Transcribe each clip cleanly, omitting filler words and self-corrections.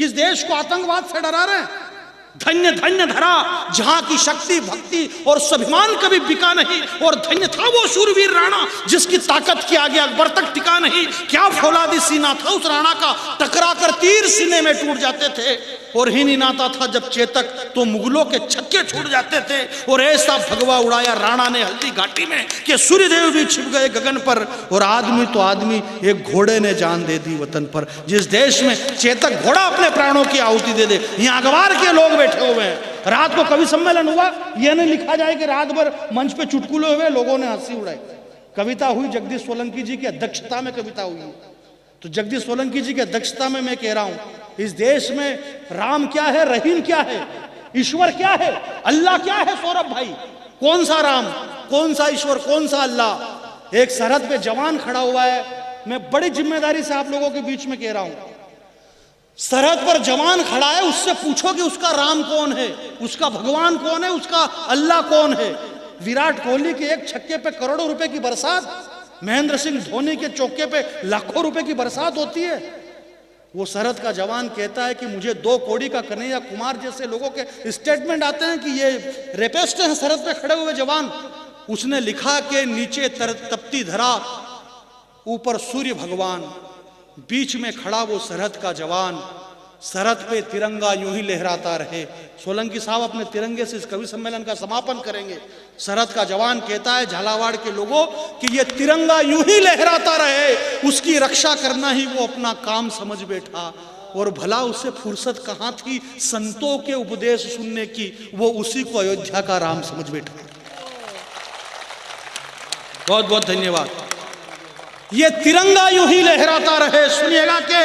किस देश को आतंकवाद से डरा रहे हैं? धन्य धन्य धरा जहां की शक्ति भक्ति और स्वाभिमान कभी बिका नहीं, और धन्य था वो शूरवीर राणा जिसकी ताकत के आगे अकबर तक टिका नहीं। क्या फौलादी सीना था उस राणा का, टकरा कर तीर सीने में टूट जाते थे। और ही नहीं नाता था जब चेतक तो मुगलों के छक्के छूट जाते थे। और ऐसा भगवा उड़ाया राणा ने हल्दी घाटी में कि सूर्यदेव भी छिप गए गगन पर, और आदमी तो आदमी एक घोड़े ने जान दे दी वतन पर। जिस देश में चेतक घोड़ा अपने प्राणों की आहुति दे दे, यहाँ अखबार के लोग बैठे हुए हैं। रात को कवि सम्मेलन हुआ, यह नहीं लिखा जाए कि रात भर मंच पे चुटकुले हुए, लोगों ने हंसी उड़ाई। कविता हुई जगदीश सोलंकी जी की अध्यक्षता में कविता हुई। तो जगदीश सोलंकी जी की अध्यक्षता में मैं कह रहा हूं, इस देश में राम क्या है, रहीम क्या है, ईश्वर क्या है, अल्लाह क्या है? सौरभ भाई, कौन सा राम, कौन सा ईश्वर, कौन सा अल्लाह? एक सरहद पे जवान खड़ा हुआ है। मैं बड़ी जिम्मेदारी से आप लोगों के बीच में कह रहा हूं, सरहद पर जवान खड़ा है, उससे पूछो कि उसका राम कौन है, उसका भगवान कौन है, उसका अल्लाह कौन है। विराट कोहली के एक छक्के पे करोड़ों रुपए की बरसात, महेंद्र सिंह धोनी के चौके पे लाखों रुपए की बरसात होती है। वो सरहद का जवान कहता है कि मुझे 2 कौड़ी का कन्हैया कुमार जैसे लोगों के स्टेटमेंट आते हैं कि ये रेपिस्ट हैं सरहद पे खड़े हुए जवान। उसने लिखा कि नीचे तपती धरा, ऊपर सूर्य भगवान, बीच में खड़ा वो सरहद का जवान, सरहद पे तिरंगा यूं ही लहराता रहे। सोलंकी साहब अपने तिरंगे से इस कवि सम्मेलन का समापन करेंगे। सरहद का जवान कहता है झालावाड़ के लोगों कि ये तिरंगा यूं ही लहराता रहे, उसकी रक्षा करना ही वो अपना काम समझ बैठा। और भला उसे फुर्सत कहाँ थी संतों के उपदेश सुनने की, वो उसी को अयोध्या का राम समझ बैठा। बहुत बहुत धन्यवाद। ये तिरंगा यूं ही लहराता रहे, सुनिएगा कि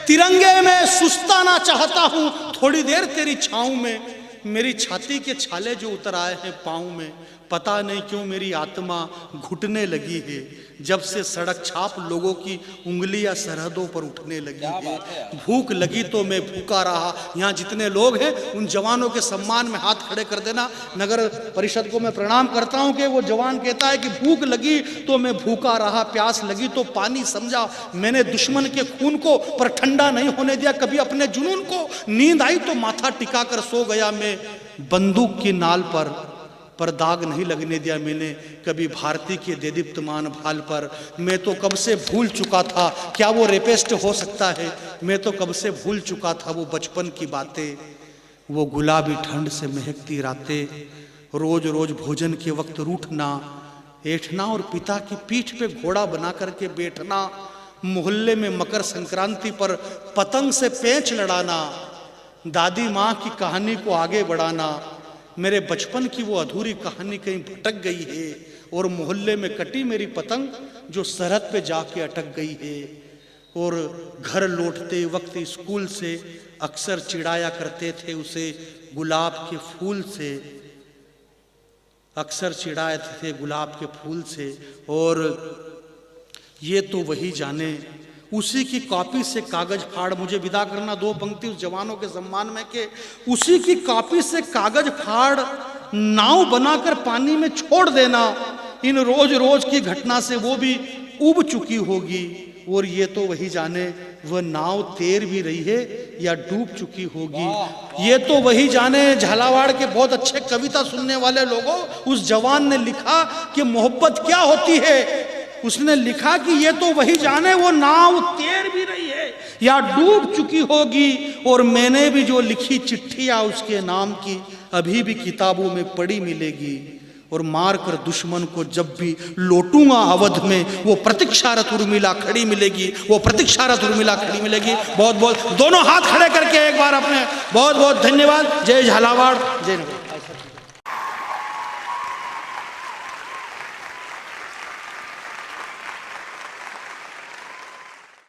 तिरंगे में सुस्ताना चाहता हूं, थोड़ी देर तेरी छाऊं में, मेरी छाती के छाले जो उतर आए हैं पाँव में, पता नहीं क्यों मेरी आत्मा घुटने लगी है, जब से सड़क छाप लोगों की उंगलियां सरहदों पर उठने लगी है। भूख लगी तो मैं भूखा रहा। यहाँ जितने लोग हैं उन जवानों के सम्मान में हाथ खड़े कर देना। नगर परिषद को मैं प्रणाम करता हूँ कि वो जवान कहता है कि भूख लगी तो मैं भूखा रहा, प्यास लगी तो पानी समझा, मैंने दुश्मन के खून को पर ठंडा नहीं होने दिया कभी अपने जुनून को, नींद आई तो माथा टिका कर सो गया मैं, बंदूक की नाल पर दाग नहीं लगने दिया मैंने कभी भारती के देदीप्तमान भाल पर। मैं तो कब से भूल चुका था, क्या वो रेपिस्ट हो सकता है? मैं तो कब से भूल चुका था वो बचपन की बातें, वो गुलाबी ठंड से महकती रातें, रोज रोज भोजन के वक्त रूठना ऐठना और पिता की पीठ पे घोड़ा बना करके बैठना, मोहल्ले में मकर संक्रांति पर पतंग से पेंच लड़ाना, दादी माँ की कहानी को आगे बढ़ाना। मेरे बचपन की वो अधूरी कहानी कहीं भटक गई है, और मोहल्ले में कटी मेरी पतंग जो सरहद पे जाके अटक गई है। और घर लौटते वक्त स्कूल से अक्सर चिढ़ाया करते थे उसे गुलाब के फूल से, अक्सर चिढ़ाए थे गुलाब के फूल से। और ये तो वही जाने, उसी की कॉपी से कागज फाड़, मुझे विदा करना 2 पंक्ति उस जवानों के सम्मान में के, उसी की कॉपी से कागज फाड़ नाव बनाकर पानी में छोड़ देना। इन रोज रोज की घटना से वो भी उब चुकी होगी, और ये तो वही जाने वह नाव तैर भी रही है या डूब चुकी होगी। ये तो वही जाने। झालावाड़ के बहुत अच्छे कविता सुनने वाले लोगों, उस जवान ने लिखा कि मोहब्बत क्या होती है। उसने लिखा कि ये तो वही जाने वो नाव तैर भी रही है या डूब चुकी होगी, और मैंने भी जो लिखी चिट्ठियां उसके नाम की अभी भी किताबों में पड़ी मिलेगी। और मार कर दुश्मन को जब भी लौटूंगा अवध में, वो प्रतीक्षारत उर्मिला खड़ी मिलेगी, वो प्रतीक्षारत उर्मिला खड़ी मिलेगी। बहुत बहुत दोनों हाथ खड़े करके एक बार अपने बहुत बहुत धन्यवाद। जय झालावाड़, जय नगर।